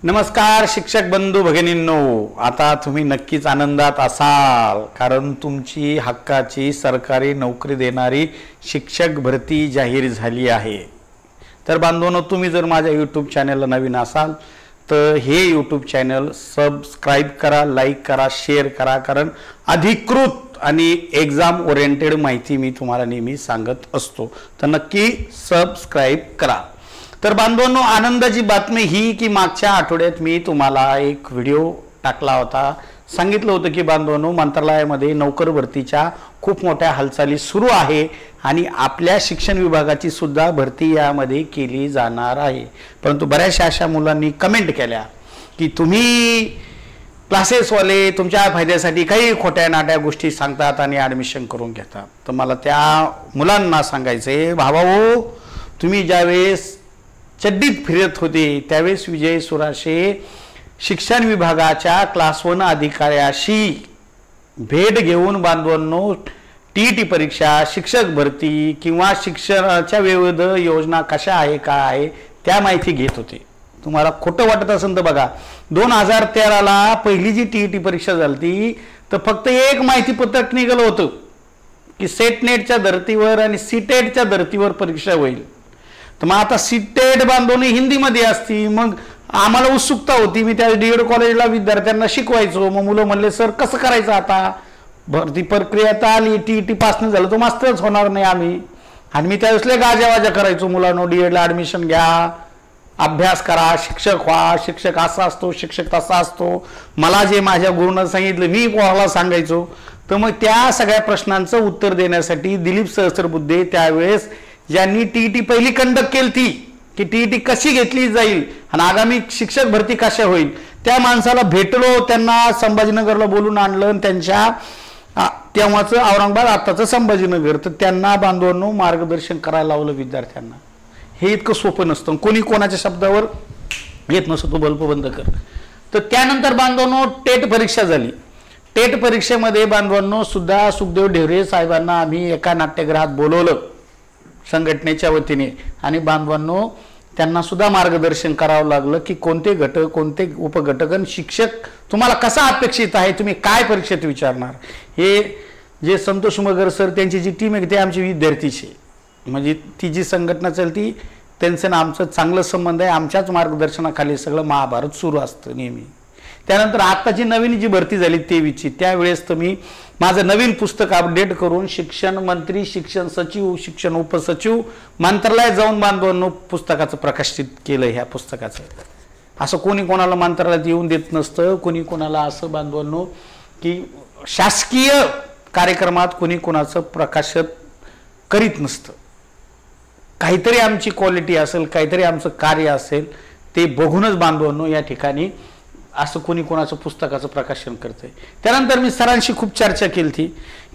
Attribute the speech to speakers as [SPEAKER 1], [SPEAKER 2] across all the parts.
[SPEAKER 1] नमस्कार शिक्षक बंधू भगिनींनो, आता तुम्ही नक्कीच आनंदात असाल कारण तुमची हक्काची सरकारी नोकरी देणारी शिक्षक भरती जाहीर झाली आहे। तर बांधवांनो, तुम्ही जर माझ्या YouTube चॅनलला नवीन असाल तर हे YouTube चॅनल सबस्क्राइब करा, लाईक करा, शेअर करा, कारण अधिकृत आणि एग्जाम ओरिएंटेड माहिती मी तुम्हाला नेहमी सांगत असतो, तर नक्की सबस्क्राइब करा। तर बांधवांनो, आनंदाची बातमी ही की मागच्या आठवड्यात मी तुम्हाला एक व्हिडिओ टाकला होता, सांगितलं होतं की बांधवांनो, मंत्रालयामध्ये नोकर भरतीच्या खूप मोठ्या हालचाली सुरू आहे आणि आपल्या शिक्षण विभागाची सुद्धा भरती यामध्ये केली जाणार आहे। परंतु बऱ्याचशा अशा मुलांनी कमेंट केल्या की तुम्ही क्लासेसवाले तुमच्या फायद्यासाठी काही खोट्या नाट्या गोष्टी सांगतात आणि ॲडमिशन करून घेतात। तर मला त्या मुलांना सांगायचे, भावाओ, तुम्ही ज्यावेळेस चड्डीत फिरत होते त्यावेळेस विजय सुराशे शिक्षण विभागाच्या क्लास 1 अधिकाऱ्याशी भेट घेऊन बांधवांनो टीईटी परीक्षा, शिक्षक भरती किंवा शिक्षणाच्या विविध योजना कशा आहे काय आहे त्या माहिती घेत होते। तुम्हाला खोटं वाटत असेल तर बघा, 2013ला पहिली जी टीईटी परीक्षा झाली तर फक्त एक माहिती पत्रक निघालं होतं की सेट नेटच्या धर्तीवर आणि सीटेटच्या धर्तीवर परीक्षा होईल। तर मग आता सीटेट बांधवणी हिंदीमध्ये असती, मग आम्हाला उत्सुकता होती, मी त्या डीएड कॉलेजला विद्यार्थ्यांना शिकवायचो। मग मुलं म्हणले, सर कसं करायचं आता, भरती प्रक्रिया तर आली, टीईटी पास नाही झालं तर मास्टरच होणार नाही आम्ही। आणि मी त्यावेळेस गाजावाजा करायचो मुलांनो, डीएडला ॲडमिशन घ्या, अभ्यास करा, शिक्षक व्हा, शिक्षक असा असतो, शिक्षक तसा असतो, मला जे माझ्या गुरुनं सांगितलं मी कोणाला सांगायचो। तर मग त्या सगळ्या प्रश्नांचं उत्तर देण्यासाठी दिलीप सहस्रबुद्धे त्यावेळेस ज्यांनी टीईटी पहिली कंडक्ट केली ती की टीईटी कशी घेतली जाईल आणि आगामी शिक्षक भरती कशा होईल, त्या माणसाला भेटलो, त्यांना संभाजीनगरला बोलून आणलं आणि त्यांच्या तेव्हाचं औरंगाबाद आताचं संभाजीनगर, तर त्यांना बांधवांनो मार्गदर्शन करायला लावलं विद्यार्थ्यांना। हे इतकं सोपं नसतं, कोणी कोणाच्या शब्दावर येत नसतो, तो बल्ब बंद कर। तर त्यानंतर बांधवांनो टेट परीक्षा झाली। टेट परीक्षेमध्ये बांधवांनो सुद्धा सुखदेव ढेरे साहेबांना आम्ही एका नाट्यगृहात बोलवलं संघटनेच्या वतीने आणि बांधवांनो त्यांना सुद्धा मार्गदर्शन करावं लागलं की कोणते घटक, कोणते उपघटक आणि शिक्षक तुम्हाला कसा अपेक्षित आहे, तुम्ही काय परीक्षेत विचारणार। हे जे संतोष मगर सर त्यांची जी टीम आहे ते आमची विद्यार्थीची, म्हणजे ती जी संघटना चालती त्यांचं ना आमचं चांगलं संबंध आहे, आमच्याच मार्गदर्शनाखाली सगळं महाभारत सुरू असतं नेहमी। त्यानंतर आत्ताची नवीन जी भरती झाली 23ची, त्यावेळेस तर मी माझं नवीन पुस्तक अपडेट करून शिक्षण मंत्री, शिक्षण सचिव, शिक्षण उपसचिव मंत्रालयात जाऊन बांधवांनो पुस्तकाचं प्रकाशित केलं। ह्या पुस्तकाचं असं कोणी कोणाला मंत्रालयात येऊन देत नसतं, कोणी कोणाला असं बांधवांनो की शासकीय कार्यक्रमात कोणी कोणाचं प्रकाशित करीत नसतं। काहीतरी आमची क्वालिटी असेल, काहीतरी आमचं कार्य असेल, ते बघूनच बांधवांनो या ठिकाणी असं कोणी कोणाचं पुस्तकाचं प्रकाशन करतंय। त्यानंतर मी सरांशी खूप चर्चा केली थी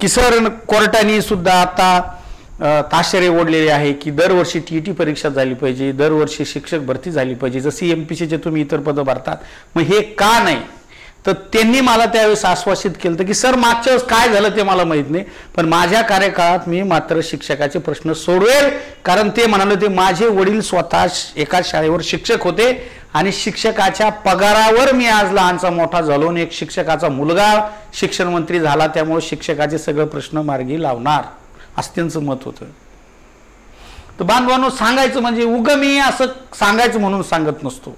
[SPEAKER 1] की सर, कोर्टाने सुद्धा आता ताशेरे ओढलेले आहे की दरवर्षी टीईटी परीक्षा झाली पाहिजे, दरवर्षी शिक्षक भरती झाली पाहिजे, जशी एमपीसीचे तुम्ही इतर पदं भरतात, मग हे का नाही। तर त्यांनी मला त्यावेळेस आश्वासित केलं की सर, मागच्या वेळेस काय झालं ते मला माहीत नाही, पण माझ्या कार्यकाळात मी मात्र शिक्षकाचे प्रश्न सोडवेल, कारण ते म्हणाले ते माझे वडील स्वतः एका शाळेवर शिक्षक होते आणि शिक्षकाच्या पगारावर मी आज लहानचा मोठा झालो आणि एक शिक्षकाचा मुलगा शिक्षण मंत्री झाला, त्यामुळे शिक्षकाचे सगळे प्रश्न मार्गी लावणार असं त्यांचं मत होतं। तर बांधवांनो सांगायचं म्हणजे उग मी असं सांगायचं म्हणून सांगत नसतो,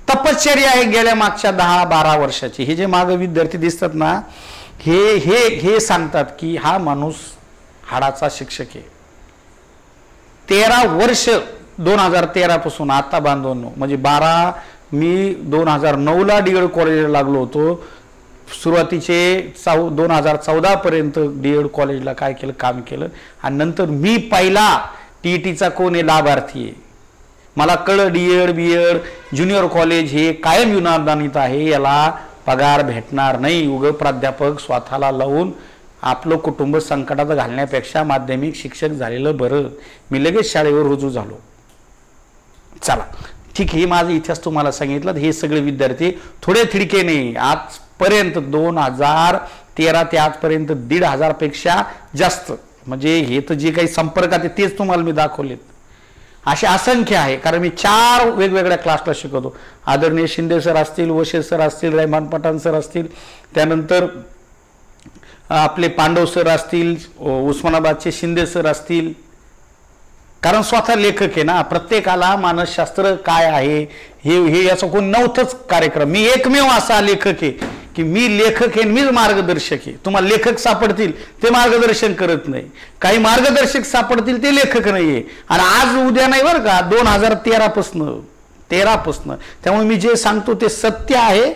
[SPEAKER 1] तपश्चर्या आहे गेल्या मागच्या 10-12 वर्षाची। हे जे मागे विद्यार्थी दिसतात ना, हे हे हे सांगतात की हा माणूस हाडाचा शिक्षक आहे। 13 वर्ष 2013 पासून आता बांधवांनो, म्हणजे 12 मी 2009ला डीएड कॉलेजला लागलो होतो, सुरुवातीचे 2014 पर्यंत डीएड कॉलेजला काय केलं, काम केलं, आणि नंतर मी पहिला टीईटीचा कोण आहे लाभार्थी आहे। मला कळलं डीएड बीएड ज्युनियर कॉलेज हे कायम अनुदानित आहे, याला पगार भेटणार नाही, उग प्राध्यापक स्वतःला लावून आपलं कुटुंब संकटात घालण्यापेक्षा माध्यमिक शिक्षक झालेलं बरं। मी लगेच शाळेवर रुजू झालो। चला ठीक, हे माझा इतिहास तुम्हाला सांगितलं। हे सगळे विद्यार्थी थोडे थिडके नाही, आजपर्यंत 2013 ते आजपर्यंत 1,500 पेक्षा जास्त, म्हणजे हे तर जे काही संपर्कात आहे तेच तुम्हाला मी दाखवलेत। असे असंख्य आहे, कारण मी 4 वेगवेगळ्या क्लासला शिकवतो. आदरणीय शिंदे सर असतील, वशे सर असतील, रहमान पठाण सर असतील, त्यानंतर आपले पांडव सर असतील, उस्मानाबादचे शिंदे सर असतील. कारण स्वतः लेखक आहे ना, प्रत्येकाला मानसशास्त्र काय आहे हे याचं कोण नव्हतंच कार्यक्रम. मी एकमेव असा लेखक आहे की मी लेखक आहे, मीच मार्गदर्शक आहे. तुम्हाला लेखक सापडतील ते मार्गदर्शन करत नाही, काही मार्गदर्शक सापडतील ते लेखक नाहीये. आणि आज उद्या नाही बरं का, 2013 पासून. त्यामुळे मी जे सांगतो ते सत्य आहे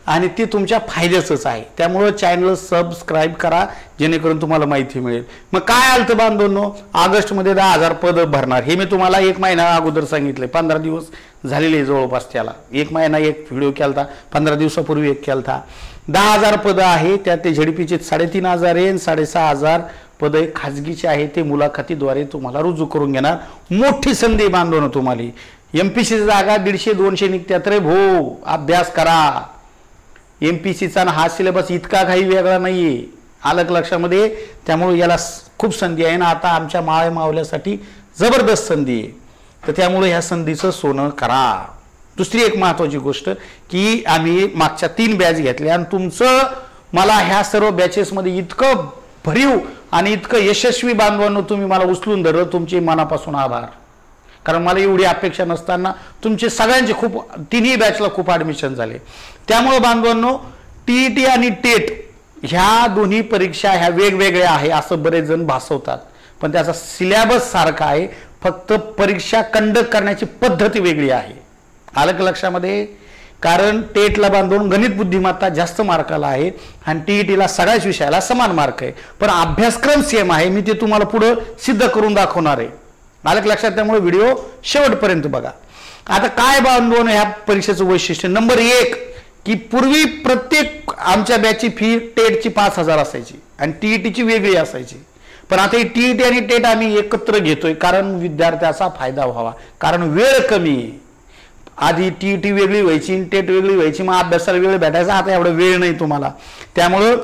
[SPEAKER 1] आणि ते तुमच्या फायद्याचंच आहे. त्यामुळं चॅनल सबस्क्राईब करा, जेणेकरून तुम्हाला माहिती मिळेल. मग काय आलं बांधवांनो, ऑगस्टमध्ये 10,000 पद भरणार, हे मी तुम्हाला 1 महिना अगोदर सांगितले. 15 दिवस झालेले जवळपास त्याला. 1 महिना एक व्हिडिओ केलता, 15 दिवसापूर्वी एक केलता. 10,000 पदं आहे, त्यात ते झेडपीचे 3,500 आहे आणि 6,500 पद खाजगीचे आहे. ते मुलाखतीद्वारे तुम्हाला रुजू करून घेणार. मोठी संधी बांधवनो तुम्हाला. MPC जागा 150-200 निघत्यात रे भो, अभ्यास करा. MPCचा हा सिलेबस इतका काही वेगळा नाहीये, आलं लक्षामध्ये. त्यामुळे याला खूप संधी आहे ना. आता आमच्या माळे मावल्यासाठी जबरदस्त संधी आहे, तर त्यामुळे ह्या संधीचं सोनं करा. दुसरी एक महत्वाची गोष्ट की आम्ही मागच्या 3 बॅच घेतल्या आणि तुमचं मला ह्या सर्व बॅचेसमध्ये इतकं भरीव आणि इतकं यशस्वी बांधवांनो तुम्ही मला उचलून धरलं, तुमचे मनापासून आभार. कारण मला एवढी अपेक्षा नसताना तुमचे सगळ्यांचे खूप 3ही बॅचला खूप ॲडमिशन झाले. त्यामुळे बांधवांनो TET आणि टेट ह्या दोन्ही परीक्षा ह्या वेगवेगळ्या आहे असं बरेच जण भासवतात, पण त्याचा सिलेबस सारखा आहे, फक्त परीक्षा कंडक्ट करण्याची पद्धती वेगळी आहे. आलं का लक्षामध्ये. कारण टेटला बांधून गणित बुद्धिमत्ता जास्त मार्काला आहे आणि TETला सगळ्याच विषयाला समान मार्क आहे, पण अभ्यासक्रम सेम आहे. मी ते तुम्हाला पुढे सिद्ध करून दाखवणार आहे. आलं लक्षात. त्यामुळे व्हिडिओ शेवटपर्यंत बघा. आता काय बांधून ह्या परीक्षेचं वैशिष्ट्य, नंबर 1 की पूर्वी प्रत्येक आमच्या बॅचची फी टेटची 5,000 असायची आणि TETची वेगळी असायची. पण आता ही TET आणि टेट आम्ही एकत्र घेतोय, कारण विद्यार्थ्याचा फायदा व्हावा, कारण वेळ कमी आहे. आधी TET वेगळी व्हायची, टेट वेगळी व्हायची, मग अभ्यासाला वेळ भेटायचा. आता एवढा वेळ नाही तुम्हाला. त्यामुळं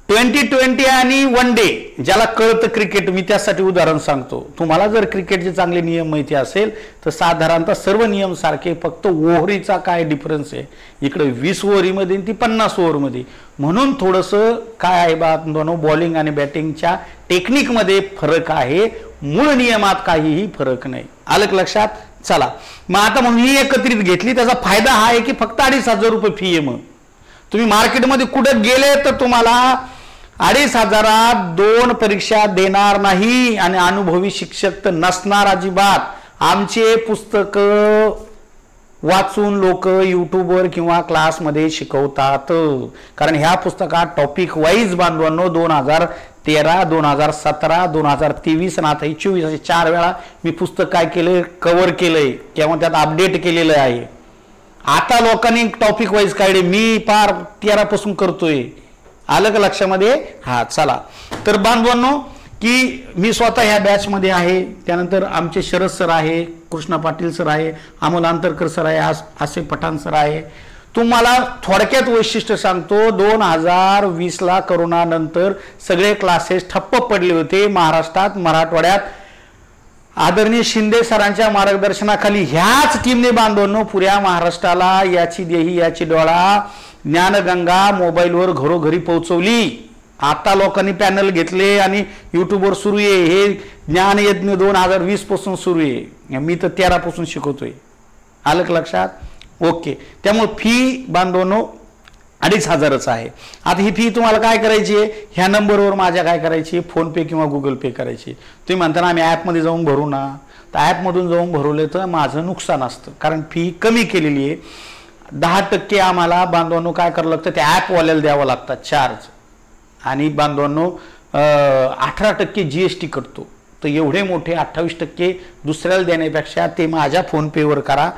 [SPEAKER 1] 2020 आणि 1 डे ज्याला कळतं क्रिकेट, मी त्यासाठी उदाहरण सांगतो. तुम्हाला जर क्रिकेटचे चांगले नियम माहिती असेल तर साधारणतः सर्व नियम सारखे, फक्त ओव्हरीचा काय डिफरन्स आहे. इकडे 20 ओव्हरीमध्ये ती 50 ओव्हरमध्ये. म्हणून थोडंसं काय आहे बांधवांनो, बॉलिंग आणि बॅटिंगच्या टेक्निकमध्ये फरक आहे, मूळ नियमात काहीही फरक नाही. आलं लक्षात. चला मग आता म्हणून ही एकत्रित घेतली, त्याचा फायदा हा आहे की फक्त 2,500 रुपये फी आहे. मग तुम्ही मार्केटमध्ये कुठं गेले तर तुम्हाला 2,500 2 परीक्षा देणार नाही आणि अनुभवी शिक्षक तर नसणार अजिबात. आमचे पुस्तक वाचून लोक यूट्यूबवर किंवा क्लासमध्ये शिकवतात, कारण ह्या पुस्तकात टॉपिक वाईज बांधवांनो 2013, 2017, 2023 आणि आता 24 असे 4 वेळा मी पुस्तक काय केलंय, कव्हर केलंय किंवा त्यात अपडेट केलेलं आहे. आता लोकांनी टॉपिक वाईज काढले, मी पार 13 पासून करतोय. आलं का लक्षामध्ये. हा चला तर बांधवांनो की मी स्वतः ह्या बॅचमध्ये आहे. त्यानंतर आमचे शरद सर आहे, कृष्णा पाटील सर आहे, अमोल अंतरकर सर आहे, आसिफ पठाण सर आहे. तुम्हाला थोडक्यात वैशिष्ट्य सांगतो. 2020ला करोनानंतर सगळे क्लासेस ठप्प पडले होते महाराष्ट्रात, मराठवाड्यात. आदरणीय शिंदे सरांच्या मार्गदर्शनाखाली ह्याच टीमने बांधवनो पुऱ्या महाराष्ट्राला याची देही याची डोळा ज्ञानगंगा मोबाईलवर घरोघरी पोहोचवली. आता लोकांनी पॅनल घेतले आणि युट्यूबवर सुरू आहे. हे ज्ञानयज्ञ 2020 पासून सुरू आहे. मी तर 13 पासून शिकवतोय. आलं का लक्षात. ओके. त्यामुळे फी बांधवनो 2,500च आहे. आता ही फी तुम्हाला काय करायची आहे, ह्या नंबरवर माझ्या काय करायची, फोन पे किंवा गुगल पे करायची. तुम्ही म्हणता ना आम्ही ॲपमध्ये जाऊन भरू ना, तर ॲपमधून जाऊन भरवले तर माझं नुकसान असतं, कारण फी कमी केलेली आहे. 10% आम्हाला बांधवांनो काय करावं लागतं, त्या ॲपवाल्याला द्यावं लागतात चार्ज. आणि बांधवांनो 18% GST करतो. तर एवढे मोठे 28% दुसऱ्याला देण्यापेक्षा ते माझ्या फोन पेवर करा,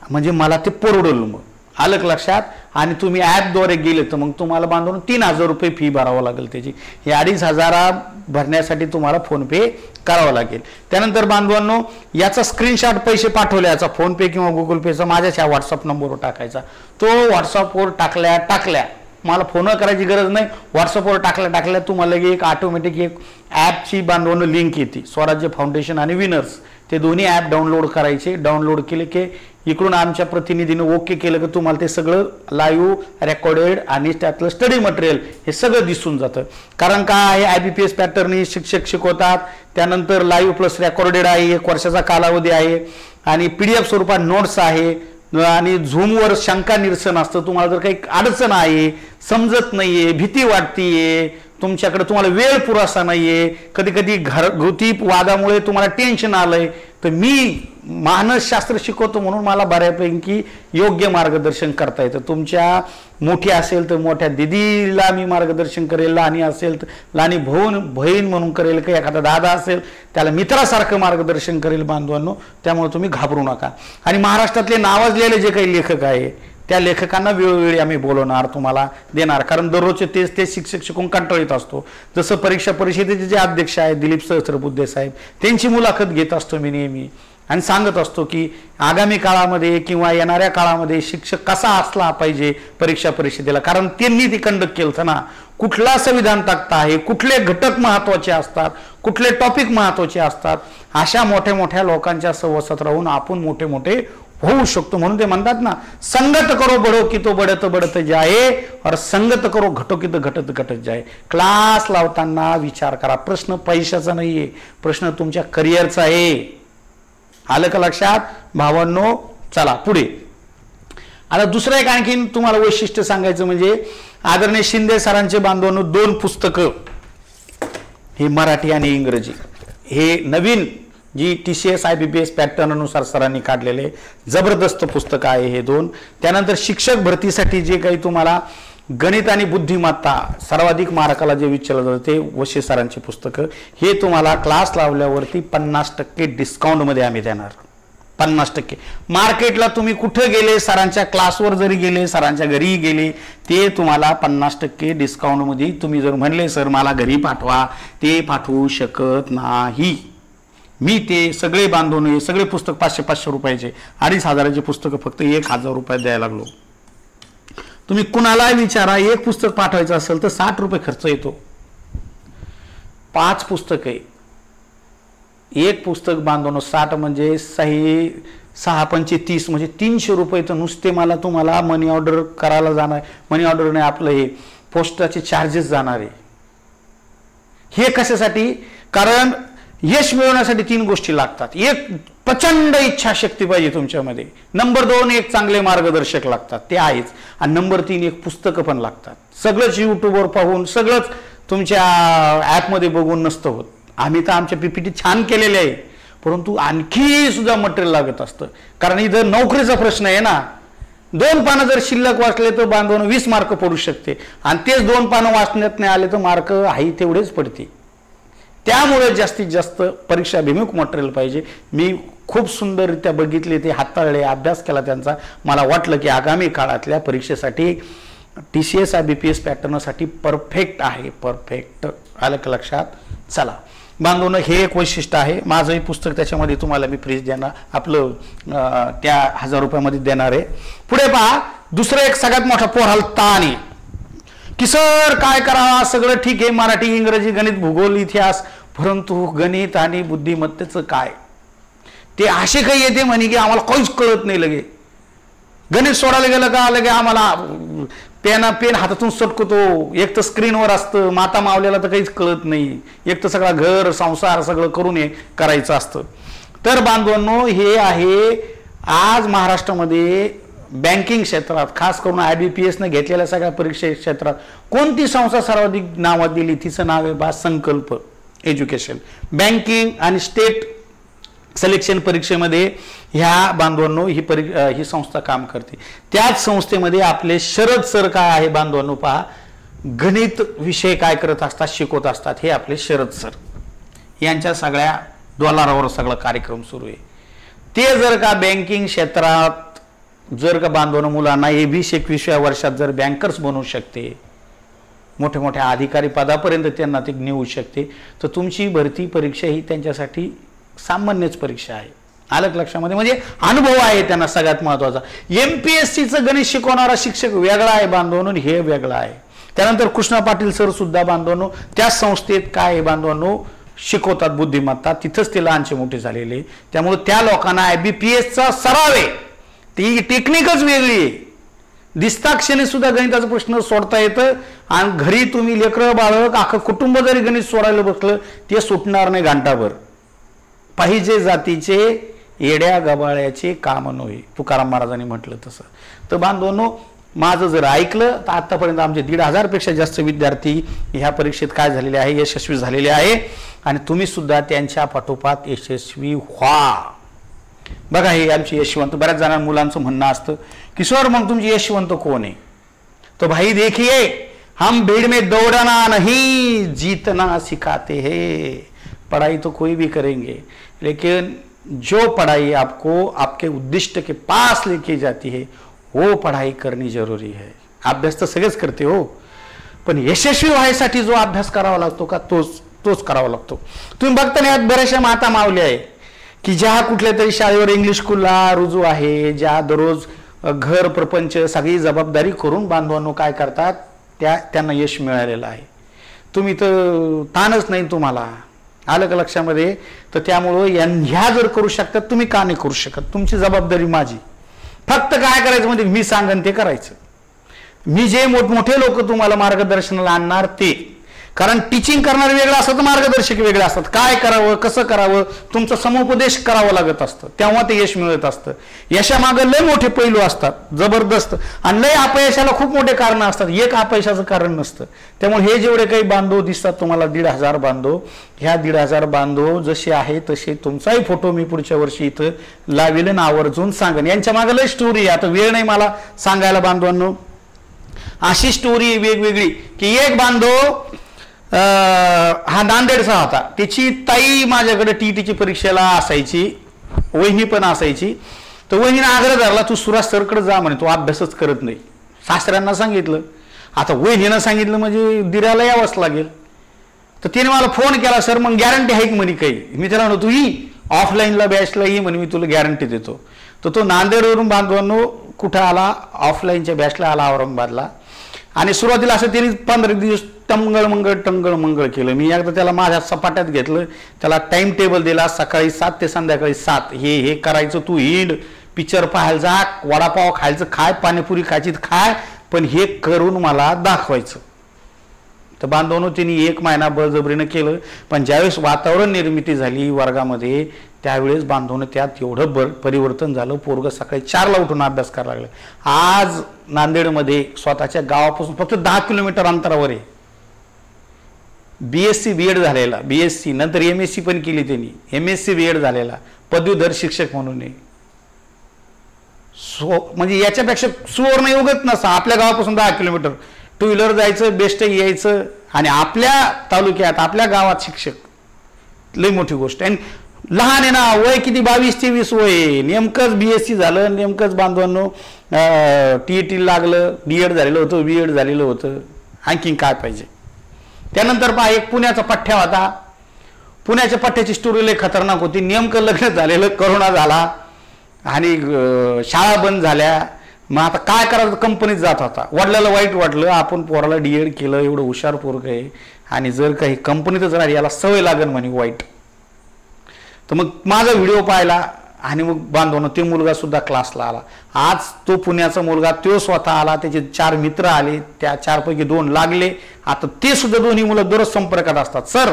[SPEAKER 1] म्हणजे मला ते परवडेल. मग आलं का लक्षात. आणि तुम्ही ॲपद्वारे गेले तर मग तुम्हाला बांधून 3,000 रुपये फी भरावं लागेल त्याची. हे 2,500 भरण्यासाठी तुम्हाला फोन पे करावं लागेल. त्यानंतर बांधवांनो याचा स्क्रीनशॉट पैसे पाठवले, याचा फोन पे किंवा गुगल पेचा माझ्याच ह्या व्हॉट्सअप नंबरवर टाकायचा. तो व्हॉट्सअपवर टाकल्या मला फोन करायची गरज नाही. व्हॉट्सअपवर टाकल्या तुम्हाला एक ऑटोमॅटिक एक ॲपची बांधवांनो लिंक येते, स्वराज्य फाउंडेशन आणि विनर्स. ते दोन्ही ॲप डाउनलोड करायचे. डाउनलोड केले की इकडून आमच्या प्रतिनिधीने ओके केलं की तुम्हाला ते सगळं लाईव्ह रेकॉर्डेड आणि त्यातलं स्टडी मटेरियल हे सगळं दिसून जातं. कारण का आहे IBPS पॅटर्ननी शिक्षक शिकवतात, त्यानंतर लाईव्ह प्लस रेकॉर्डेड आहे, 1 वर्षाचा कालावधी आहे आणि PDF स्वरूपात नोट्स आहे आणि झूमवर शंका निरसन असतं. तुम्हाला जर काही अडचण आहे, समजत नाहीये, भीती वाटतीये, तुमच्याकडे तुम्हाला वेळ पुरासा नाहीये, कधी कधी घरगुती वादामुळे तुम्हाला टेन्शन आलंय, तर मी मानसशास्त्र शिकवतो म्हणून मला बऱ्यापैकी योग्य मार्गदर्शन करता येतं. तुमच्या मोठी असेल तर मोठ्या दिदीला मी मार्गदर्शन करेल, लहानी असेल तर लहानी बहीण म्हणून करेल, काही एखादा दादा असेल त्याला मित्रासारखं मार्गदर्शन करेल बांधवांनो. त्यामुळे तुम्ही घाबरू नका. आणि महाराष्ट्रातले नावाजलेले जे काही लेखक आहे त्या लेखकांना वेळोवेळी आम्ही बोलवणार, तुम्हाला देणार. कारण दररोजचे तेच शिक्षक शिकून कंटाळीत असतो. जसं परीक्षा परिषदेचे जे अध्यक्ष आहेत दिलीप सहस्रबुद्धे साहेब, त्यांची मुलाखत घेत असतो मी नेहमी आणि सांगत असतो की आगामी काळामध्ये किंवा येणाऱ्या काळामध्ये शिक्षक कसा असला पाहिजे परीक्षा परिषदेला. कारण त्यांनी ते कंडक्ट केलं ना. कुठला संविधान तक्ता आहे, कुठले घटक महत्त्वाचे असतात, कुठले टॉपिक महत्त्वाचे असतात, अशा मोठ्या मोठ्या लोकांच्या सहवासात राहून आपण मोठे मोठे होऊ शकतो. म्हणून ते म्हणतात ना, संगत करो बडो की तो बढत बढत जाए और संगत करो घटो की तो घटत घटत जाए. क्लास लावताना विचार करा. प्रश्न पैशाचा नाहीये, प्रश्न तुमच्या करिअरचा आहे. आलं का लक्षात भावांनो? चला पुढे. आता दुसरं एक आणखीन तुम्हाला वैशिष्ट्य सांगायचं म्हणजे आदरणीय शिंदे सरांचे बांधवांनो 2 पुस्तकं, हे मराठी आणि इंग्रजी, हे नवीन जी TCS IBPS पॅटर्ननुसार सरांनी काढलेले जबरदस्त पुस्तक आहे हे 2. त्यानंतर शिक्षक भरतीसाठी जे काही तुम्हाला गणित आणि बुद्धिमत्ता सर्वाधिक मार्काला जे विचारलं जातं ते वशे सरांची पुस्तकं, हे तुम्हाला क्लास लावल्यावरती 50% डिस्काउंटमध्ये आम्ही देणार. 50%. मार्केटला तुम्ही कुठं गेले, सरांच्या क्लासवर जरी गेले, सरांच्या घरी गेले, ते तुम्हाला 50% डिस्काउंटमध्ये. तुम्ही जर म्हणले सर मला घरी पाठवा, ते पाठवू शकत नाही मी. ते सगळे बांधून सगळे पुस्तक 500-500 रुपयाचे, 2500ची पुस्तकं फक्त 1000 रुपयात द्यायला लागलो. तुम्ही कुणालाही विचारा, एक पुस्तक पाठवायचं असेल तर 60 रुपये खर्च येतो. 5 पुस्तक आहे, एक पुस्तक बांधून 60 म्हणजे 6 पंचे 30 म्हणजे 300 रुपये. तर नुसते मला तुम्हाला मनी ऑर्डर करायला जाणार, मनी ऑर्डर नाही आपलं हे पोस्टाचे चार्जेस जाणार आहे. हे कशासाठी? कारण यश मिळवण्यासाठी 3 गोष्टी लागतात. एक प्रचंड इच्छाशक्ती पाहिजे तुमच्यामध्ये. नंबर 2 एक चांगले मार्गदर्शक लागतात, ते आहेच. आणि नंबर 3 एक पुस्तकं पण लागतात. सगळंच युट्यूबवर पाहून, सगळंच तुमच्या ॲपमध्ये बघून नसतं होत. आम्ही तर आमच्या PPT छान केलेले आहे, परंतु आणखी सुद्धा मटेरियल लागत असतं. कारण इथं नोकरीचा प्रश्न आहे ना. 2 पानं जर शिल्लक वाचले तर बांधवून 20 मार्क पडू शकते, आणि तेच 2 पानं वाचण्यात नाही आले तर मार्क आहे तेवढेच पडते. त्यामुळे जास्तीत जास्त परीक्षाभिमुख मटेरियल पाहिजे. मी खूप सुंदररित्या बघितले, ते हाताळले, अभ्यास केला त्यांचा. मला वाटलं की आगामी काळातल्या परीक्षेसाठी TCS IBPS पॅटर्नसाठी परफेक्ट आहे. परफेक्ट. आलं का लक्षात? चला बांधवून, हे एक वैशिष्ट्य आहे. माझंही पुस्तक त्याच्यामध्ये तुम्हाला मी फ्रीज देणार, आपलं त्या 1000 रुपयामध्ये देणार आहे. पुढे पहा, दुसरं एक सगळ्यात मोठा पोराला ताण आहे की सर काय करावं, सगळं ठीक आहे, मराठी, इंग्रजी, गणित, भूगोल, इतिहास, परंतु गणित आणि बुद्धिमत्तेचं काय? ते असे काही येते म्हणे की आम्हाला काहीच कळत नाही. लगे गणित सोडायला गेलं का लगे आम्हाला पेन हातातून सटकतो. एक तर स्क्रीनवर असतं, माता मावल्याला तर काहीच कळत नाही. एक तर सगळा घर संसार सगळं करून हे करायचं असतं. तर बांधवांनो, हे आहे आज महाराष्ट्रामध्ये बँकिंग क्षेत्रात, खास करून IBPS ने घेतलेल्या सगळ्या परीक्षा क्षेत्रात कोणती संस्था सर्वाधिक नावात दिली? तिचं नाव आहे बा संकल्प एज्युकेशन. बँकिंग आणि स्टेट सिलेक्शन परीक्षेमध्ये ह्या बांधवांनो ही संस्था काम करते. त्याच संस्थेमध्ये आपले शरद सर काय आहे बांधवांनो, पहा, गणित विषय काय करत असतात, शिकवत असतात. हे आपले शरद सर, यांच्या सगळ्या डॉलरावर सगळा कार्यक्रम सुरू आहे. ते जर का बँकिंग क्षेत्रात जर का बांधवांनो मुलांना 21-21व्या वर्षात जर बँकर्स बनवू शकते, मोठ्या मोठ्या अधिकारी पदापर्यंत त्यांना ते नेऊ शकते, तर तुमची भरती परीक्षा ही त्यांच्यासाठी सामान्यच परीक्षा आहे. आलं लक्षामध्ये? म्हणजे अनुभव आहे त्यांना सगळ्यात महत्त्वाचा. MPSCचं गणित शिकवणारा शिक्षक वेगळा आहे बांधवांनो, हे वेगळं आहे. त्यानंतर कृष्णा पाटील सर सुद्धा बांधवांनो त्याच संस्थेत काय आहे बांधवांनो, शिकवतात बुद्धिमत्ता, तिथंच ते लहानचे मोठे झालेले. त्यामुळे त्या लोकांना IBPSचा सराव आहे, ती टेक्निकच वेगळी आहे. दिसताक्षणी सुद्धा गणिताचा प्रश्न सोडता येतं आणि घरी तुम्ही लेकरं बाळक अख्खं कुटुंब जरी गणित सोडायला बसलं ते सुटणार नाही घंटाभर. पाहिजे जातीचे येड्या गबाळ्याचे काम नव्हे, तुकाराम महाराजांनी म्हटलं तसं. तर बांधवांनो, माझं जर ऐकलं तर आतापर्यंत आमचे 1,500 पेक्षा जास्त विद्यार्थी ह्या परीक्षेत काय झालेले आहे, यशस्वी झालेले आहे. आणि तुम्ही सुद्धा त्यांच्या पाठोपाठ यशस्वी व्हा. बघा, हे आमचे यशवंत, बऱ्याच जणांना मुलांचं म्हणणं असतं की सर मग तुमचे यशवंत कोण आहे? तो भाई देखिए, हम भीड़ में दौड़ना नहीं जीतना सिखाते हैं. पढ़ाई तो कोई भी करेंगे, लेकिन जो पढ़ाई आपको आपके उद्दिष्ट के पास लेके जाती है वो पढ़ाई करनी जरूरी है. अभ्यास तर सगळेच करते हो, पण यशस्वी व्हायसाठी जो अभ्यास करावा लागतो का तोच करावा लागतो. तुम्ही बघता ना, बऱ्याचशा माता मावल्या आहे की ज्या कुठल्या तरी शाळेवर इंग्लिश स्कूलला रुजू आहे, ज्या दररोज घर प्रपंच सगळी जबाबदारी करून बांधवांनो काय करतात, त्यांना यश मिळालेलं आहे. तुम्ही तर ताणच नाही तुम्हाला, आलं का लक्षामध्ये? तर त्यामुळं ह्या जर करू शकतात, तुम्ही का नाही करू शकत? तुमची जबाबदारी माझी. फक्त काय करायचं म्हणजे मी सांगन ते करायचं. मी जे मोठमोठे लोक तुम्हाला मार्गदर्शनाला आणणार ते, कारण टीचिंग करणारे वेगळं असतं, मार्गदर्शक वेगळे असतात. काय करावं, कसं करावं, तुमचं समुपदेश करावं लागत असतं, तेव्हा ते यश मिळत असतं. यशामागं लय मोठे पैलू असतात जबरदस्त, आणि लय अपयशाला खूप मोठे कारण असतात, एक अपयशाचं कारण नसतं. त्यामुळे हे जेवढे काही बांधव दिसतात तुम्हाला 1,500 बांधव, ह्या 1,500 बांधव जसे आहे तसे तुमचाही फोटो मी पुढच्या वर्षी इथं लावेल आणि आवर्जून सांगेन. यांच्या मागं लय स्टोरी आहे, आता वेळ नाही मला सांगायला बांधवांनो. अशी स्टोरी वेगवेगळी की एक बांधव हा नांदेडचा होता, त्याची ताई माझ्याकडे टीटीची परीक्षेला असायची, वहिनी पण असायची. तर वहिनीने आग्रह धरला, तू सुराज सरकडे जा म्हणे, तो अभ्यासच करत नाही. सासऱ्यांना सांगितलं, आता वहिनीनं सांगितलं म्हणजे दिराला यावंच लागेल. तर तिने मला फोन केला, सर मग गॅरंटी आहे की म्हणे काही? मी त्याला म्हणतो, तू ही ऑफलाईनला बॅचला ये म्हणे, मी तुला गॅरंटी देतो. तर तो नांदेडवरून बांधवांनो कुठं आला, ऑफलाईनच्या बॅचला आला औरंगाबादला. आणि सुरुवातीला असं त्यांनी 15 दिवस टंगळ मंगळ केलं. मी एकदा त्याला माझ्या सपाट्यात घेतलं, त्याला टाइम टेबल दिला, सकाळी 7 ते संध्याकाळी 7 हे करायचं, तू हिंड, पिक्चर पाहायला जा, वडापाव खायचं खाय, पाणीपुरी खायची खाय, पण हे करून मला दाखवायचं. तर बांधवांनो त्यांनी 1 महिना बळजबरीनं केलं. पण ज्यावेळेस वातावरण निर्मिती झाली वर्गामध्ये, त्यावेळेस बांधवांनो त्यात एवढं परिवर्तन झालं, पोरगं सकाळी 4ला उठून अभ्यास करायला लागलं. आज नांदेडमध्ये स्वतःच्या गावापासून फक्त 10 किलोमीटर अंतरावर आहे. BSc BEd झालेला, BSc नंतर MSc पण केली त्यांनी, MSc BEd झालेला, पदवीधर शिक्षक म्हणून. म्हणजे याच्यापेक्षा सुवर्ण योगच नसा. आपल्या गावापासून 10 किलोमीटर 2 व्हीलर जायचं, बेस्ट यायचं, आणि आपल्या तालुक्यात आपल्या गावात शिक्षक, लई मोठी गोष्ट. आणि लहान आहे ना, वय किती 22-23 वय, नेमकंच BSc झालं, नेमकंच बांधवांनो TET लागलं, DEd झालेलं होतं, BEd झालेलं होतं, आणखीन काय पाहिजे. त्यानंतर पहा, एक पुण्याचा पठ्ठ्या होता. पुण्याच्या पठ्ठ्याची स्टोरी लय खतरनाक होती. नेमकं लग्न झालेलं, करोना झाला आणि शाळा बंद झाल्या. मग आता काय करायचं, कंपनीत जात होता. वडिलाला वाईट वाटलं, आपण पोराला DEd केलं, एवढं हुशार पोरगं आहे, आणि जर काही कंपनीतच राहिली याला सवय लागेल म्हणे वाईट. तर मग माझा व्हिडिओ पाहिला, आणि मग बांधवनं ते मुलगा सुद्धा क्लासला आला. आज तो पुण्याचा मुलगा, तो स्वतः आला, त्याचे 4 मित्र आले, त्या 4 पैकी 2 लागले. आता ते सुद्धा दोन्ही मुलं दररोज संपर्कात असतात. सर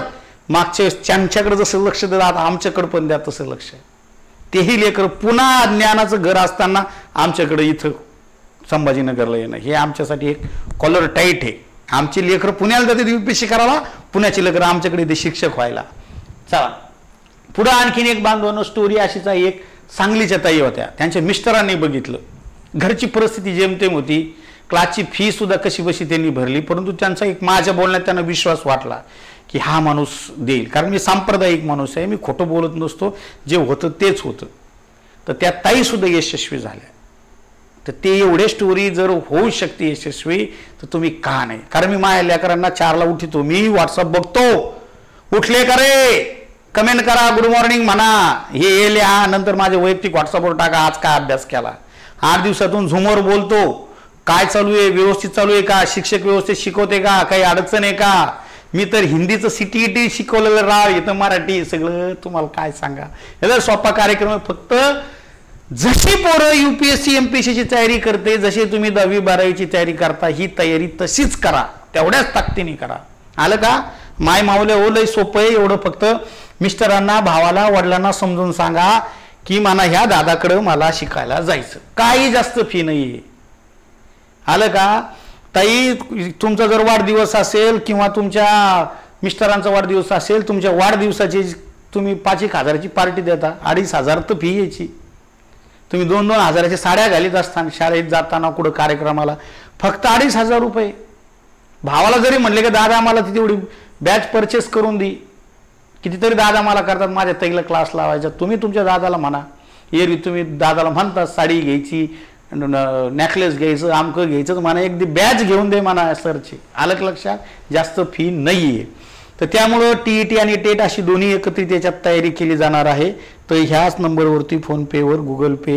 [SPEAKER 1] मागच्या वेळेस त्यांच्याकडे जसं लक्ष देतात, आता आमच्याकडे पण द्या तसं लक्ष. तेही लेकर पुन्हा ज्ञानाचं घर असताना आमच्याकडे इथं संभाजीनगरला येणं हे आमच्यासाठी एक कॉलर टाईट आहे. आमची लेकरं पुण्याला जाते UPSC करायला, पुण्याची लेकरं आमच्याकडे इथे शिक्षक व्हायला. चला पुढं आणखीन एक बांधवांनो स्टोरी अशीच आहे. एक सांगलीच्या ताई होत्या, त्यांच्या मिस्टरांनी बघितलं, घरची परिस्थिती जेमतेम होती, क्लासची फी सुद्धा कशी बशी त्यांनी भरली, परंतु त्यांचा एक माझ्या बोलण्यात त्यांना विश्वास वाटला की हा माणूस देईल, कारण मी सांप्रदायिक माणूस आहे, मी खोटं बोलत नसतो, जे होतं तेच होतं. तर त्या ताई सुद्धा यशस्वी झाल्या. तर ते एवढे स्टोरी जर होऊ शकते यशस्वी, तर तुम्ही का नाही? कारण मी माझ्या लेकरांना 4ला उठतो, मी व्हॉट्सअप बघतो, उठले का रे, कमेंट करा, गुड मॉर्निंग म्हणा, हे लिहा, नंतर माझे वैयक्तिक व्हॉट्सअपवर टाका, आज काय अभ्यास केला. 8 दिवसातून झूमवर बोलतो, काय चालू आहे, व्यवस्थित चालू आहे का, शिक्षक व्यवस्थित शिकवते का, काही अडचण आहे का, मी तर हिंदीचं CTET शिकवलेलं राव, इथं मराठी सगळं तुम्हाला काय सांगा. याला सोपा कार्यक्रम आहे. फक्त जशी पोरं UPSC MPSC ची तयारी करते, जशी तुम्ही 10वी 12वीची तयारी करता, ही तयारी तशीच करा, तेवढ्याच ताकदीने करा. आलं का? माय माऊले हो, लय सोपं आहे. एवढं फक्त मिस्टरांना, भावाला, वडिलांना समजून सांगा की मला ह्या दादाकडं मला शिकायला जायचं, काही जास्त फी नाहीये. आलं का? ताई, तुमचा जर वाढदिवस असेल किंवा तुमच्या मिस्टरांचा वाढदिवस असेल, तुमच्या वाढदिवसाची तुम्ही 5-1 हजाराची पार्टी देता, 2,500 तर फी यायची. तुम्ही 2-2 हजाराच्या साड्या घालीत असताना, शाळेत जाताना, कुठं कार्यक्रमाला, फक्त 2,500 रुपये. भावाला जरी म्हणले की दादा मला ती तेवढी बॅच परचेस करून दे, कितीतरी दादा मला करतात माझ्या ताईला क्लास लावायचा, तुम्ही तुमच्या दादाला म्हणा. एरवी तुम्ही दादाला म्हणता साडी घ्यायची, नेकलेस घ्यायचं, आमकं घ्यायचं, तर म्हणा एकदी बॅच घेऊन दे म्हणा सरची. आलं लक्षात? जास्त फी नाही आहे. तर त्यामुळं TET आणि टेट अशी दोन्ही एकत्रित याच्यात तयारी केली जाणार आहे. तर ह्याच नंबरवरती फोनपेवर, गुगल पे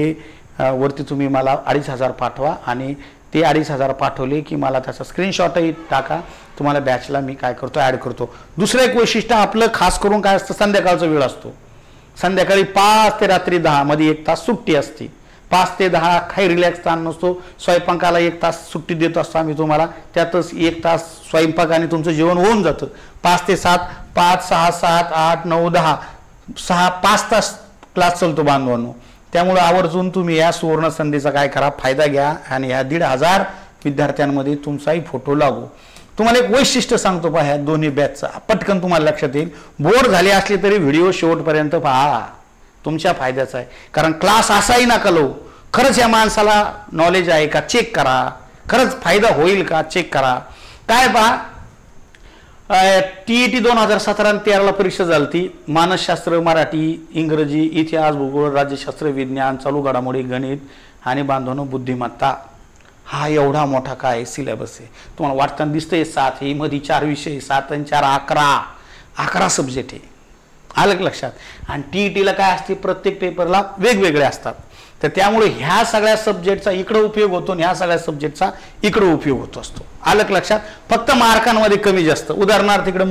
[SPEAKER 1] वरती तुम्ही मला 2,500 पाठवा आणि ते 2,500 पाठवले की मला त्याचा स्क्रीनशॉटही टाका. तुम्हाला बॅचला मी काय करतो, ॲड करतो. दुसरं एक वैशिष्ट्य आपलं खास करून काय असतं, संध्याकाळचा वेळ असतो. संध्याकाळी 5 ते रात्री 10 मध्ये 1 तास सुट्टी असते. 5 ते 10 काही रिलॅक्स ताण नसतो. स्वयंपाकाला 1 तास सुट्टी देत असतो आम्ही तुम्हाला, त्यातच 1 तास स्वयंपाकाने तुमचं जेवण होऊन जातं. 5 ते 7, 5, 6, 7, 8, 9, 10, 5 तास क्लास चालतो बांधवांनो. त्यामुळे आवर्जून तुम्ही या सुवर्ण संधीचा काय करा, फायदा घ्या आणि या 1,500 विद्यार्थ्यांमध्ये तुमचाही फोटो लागू. तुम्हाला एक वैशिष्ट्य सांगतो पहा ह्या दोन्ही बॅचचा, पटकन तुम्हाला लक्षात येईल. बोर झाले असले तरी व्हिडिओ शेवटपर्यंत पहा, तुमच्या फायद्याचा आहे. कारण क्लास असाही नका लो, खरंच या माणसाला नॉलेज आहे का चेक करा, खरंच फायदा होईल का चेक करा. काय पहा, TET 2017 आणि 13ला परीक्षा झाली. मानसशास्त्र, मराठी, इंग्रजी, इतिहास, भूगोल, राज्यशास्त्र, विज्ञान, चालू घडामोडी, गणित आणि बांधवनो बुद्धिमत्ता. हा एवढा मोठा काय सिलेबस आहे. तुम्हाला वाटताना दिसतंय 7, हे मध्ये 4 विषय, 7 आणि 4 11 सब्जेक्ट आहे. आलं लक्षात? आणि TETला काय असते, प्रत्येक पेपरला वेगवेगळे असतात. तर त्यामुळे ह्या सगळ्या सब्जेक्टचा इकडे उपयोग होतो आणि ह्या सगळ्या सब्जेक्टचा इकडे उपयोग होत असतो. आलं लक्षात? फक्त मार्कांमध्ये कमी जास्त. उदाहरणार्थ इकडे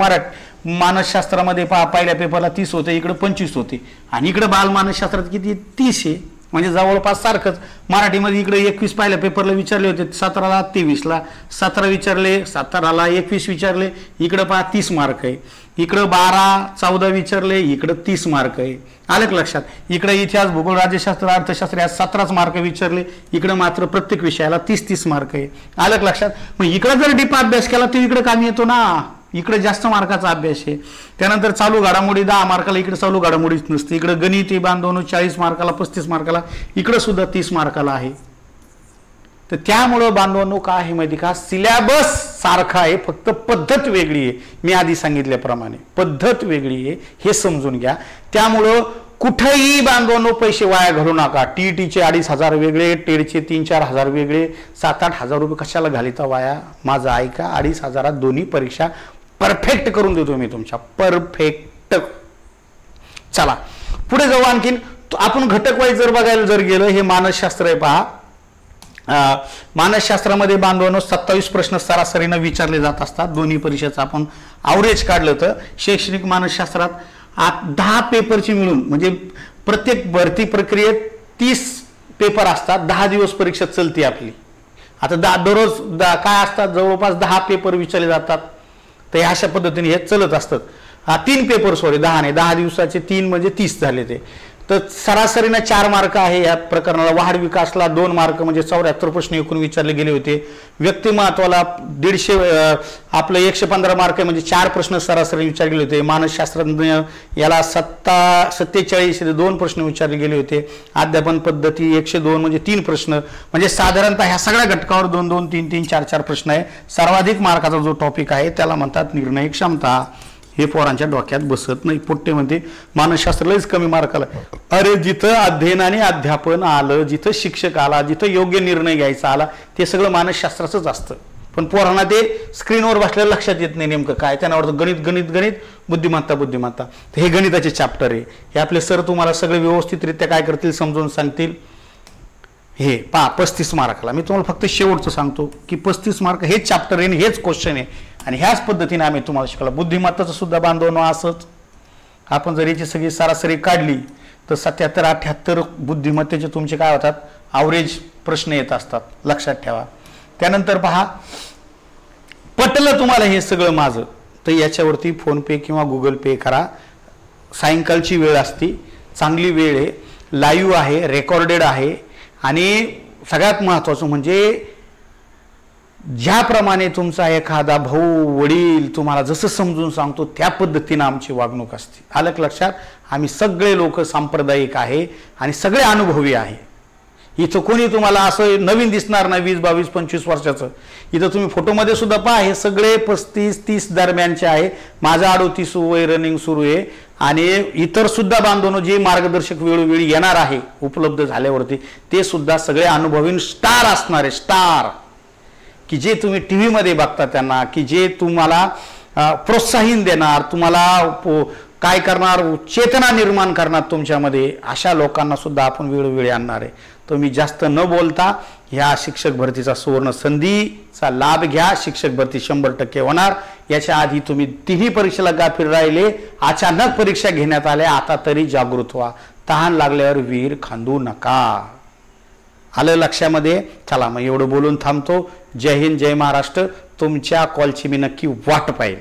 [SPEAKER 1] मानसशास्त्रामध्ये पहिल्या पेपरला 30 होते, इकडे 25 होते, आणि इकडे बालमानसशास्त्रात किती 30 आहे, म्हणजे जवळपास सारखंच. मराठीमध्ये इकडे 21 पहिल्या पेपरला विचारले होते, 17ला 23ला 17 विचारले, 17ला 21 विचारले, इकडे 30 मार्क आहे. इकडं 12-14 विचारले, इकडं 30 मार्क आहे. आलं लक्षात? इकडे इतिहास, भूगोल, राज्यशास्त्र, अर्थशास्त्र या 17 मार्क विचारले, इकडे मात्र प्रत्येक विषयाला 30 मार्क आहे. आलं लक्षात? मग इकडे जर डीप अभ्यास केला तर इकडे कामी येतो ना, इकडे जास्त मार्काचा अभ्यास आहे. त्यानंतर चालू घडामोडी 10 मार्काला, इकडे चालू घडामोडीच नसते. इकडे गणित बांधवनो 40 मार्काला, 35 मार्काला, इकडे सुद्धा 30 मार्काला आहे. तर त्यामुळं बांधवांनो काय आहे माहिती का, सिलेबस सारखा आहे, फक्त पद्धत वेगळी आहे. मी आधी सांगितल्याप्रमाणे पद्धत वेगळी आहे, हे समजून घ्या. त्यामुळं कुठेही बांधवांनो पैसे वाया घालू नका. TETचे 2,500 वेगळे, टेटचे 3-4 हजार वेगळे, 7-8 हजार रुपये कशाला घालिता वाया. माझं ऐका, 2,500 दोन्ही परीक्षा परफेक्ट करून देतो मी तुमच्या, परफेक्ट. चला पुढे जाऊ. आणखीन आपण घटक वाईज जर बघायला जर गेलो, हे मानसशास्त्र आहे पहा. मानसशास्त्रामध्ये बांधवांनो 27 प्रश्न सरासरीनं विचारले जात असतात. दोन्ही परीक्षेचं आपण ॲव्हरेज काढलं तर शैक्षणिक मानसशास्त्रात 10 पेपरची मिळून, म्हणजे प्रत्येक भरती प्रक्रियेत 30 पेपर असतात. 10 दिवस परीक्षा चलते आपली. आता दररोज काय असतात, जवळपास 10 पेपर विचारले जातात. तर अशा पद्धतीने हे चलत असतात. 3 पेपर 10 दिवसाचे 3 म्हणजे 30 झाले ते. तर सरासरीनं 4 मार्क आहे या प्रकरणाला. वाढ विकासला 2 मार्क म्हणजे 74 प्रश्न एकूण विचारले गेले होते. व्यक्तिमत्वाला 150 आपलं 115 मार्क म्हणजे 4 प्रश्न सरासरी विचारले गेले होते. मानसशास्त्रज्ञ याला 47 2 प्रश्न विचारले गेले होते. अध्यापन पद्धती 102 म्हणजे 3 प्रश्न, म्हणजे साधारणतः ह्या सगळ्या घटकावर 2-2, 3-3, 4-4 प्रश्न आहे. सर्वाधिक मार्काचा जो टॉपिक आहे त्याला म्हणतात निर्णय क्षमता. हे पोरांच्या डोक्यात बसत नाही. पोट्टे म्हणते मानसशास्त्रालाच कमी मार्क आला. अरे जिथं अध्ययन आणि अध्यापन आलं, जिथं शिक्षक आला, जिथं योग्य निर्णय घ्यायचा आला, ते सगळं मानसशास्त्राचंच असतं. पण पोरांना ते स्क्रीनवर बसल्याला लक्षात येत नाही नेमकं काय. त्यांना वाटतं गणित गणित गणित, बुद्धिमत्ता बुद्धिमत्ता. तर हे गणिताचे चॅप्टर आहे. हे आपले सर तुम्हाला सगळे व्यवस्थितरित्या काय करतील, समजून सांगतील. हे पहा 35 मार्काला मी तुम्हाला फक्त शेवटचं सांगतो की 35 मार्क हेच चॅप्टर आहे, हेच क्वेश्चन आहे आणि ह्याच पद्धतीने आम्ही तुम्हाला शिकवलं. बुद्धिमत्ताचं सुद्धा बांधवणं असंच. आपण जर याची सगळी सरासरी काढली तर 77-78 बुद्धिमत्तेचे तुमचे काय होतात, ॲव्हरेज प्रश्न येत असतात, लक्षात ठेवा. त्यानंतर पहा, पटलं तुम्हाला हे सगळं माझं तर याच्यावरती फोनपे किंवा गुगल पे करा. सायंकाळची वेळ असती, चांगली वेळ आहे, लाईव्ह आहे, रेकॉर्डेड आहे आणि सगळ्यात महत्त्वाचं म्हणजे ज्याप्रमाणे तुमचा एखादा भाऊ वडील तुम्हाला जसं समजून सांगतो त्या पद्धतीनं आमची वागणूक असते. आलं लक्षात. आम्ही सगळे लोक सांप्रदायिक आहे आणि सगळे अनुभवी आहे. इथं कोणी तुम्हाला असं नवीन दिसणार नाही 20, 22, 25 वर्षाचं. इथं तुम्ही फोटोमध्ये सुद्धा पहा, हे सगळे 35-30 दरम्यानचे आहे. माझं 38 वय रनिंग सुरू आहे आणि इतर सुद्धा बांधवनो जे मार्गदर्शक वेळोवेळी येणार आहे उपलब्ध झाल्यावरती ते सुद्धा सगळे अनुभवी स्टार असणारे, स्टार की जे तुम्ही टी व्हीमध्ये बघता त्यांना, की जे तुम्हाला प्रोत्साहन देणार, तुम्हाला काय करणार, चेतना निर्माण करणार तुमच्यामध्ये, अशा लोकांना सुद्धा आपण वेळोवेळी आणणार आहे. तुम्ही जास्त न बोलता ह्या शिक्षक भरतीचा सुवर्ण संधीचा लाभ घ्या. शिक्षक भरती 100% होणार. याच्या आधी तुम्ही तिन्ही परीक्षेला गाफील राहिले, अचानक परीक्षा घेण्यात आल्या, आता तरी जागृत व्हा. तहान लागल्यावर विहीर खांदू नका. आलं लक्षामध्ये. चला मग एवढं बोलून थांबतो. जय हिंद, जय महाराष्ट्र. तुमच्या कॉलची मी नक्की वाट पाहिल.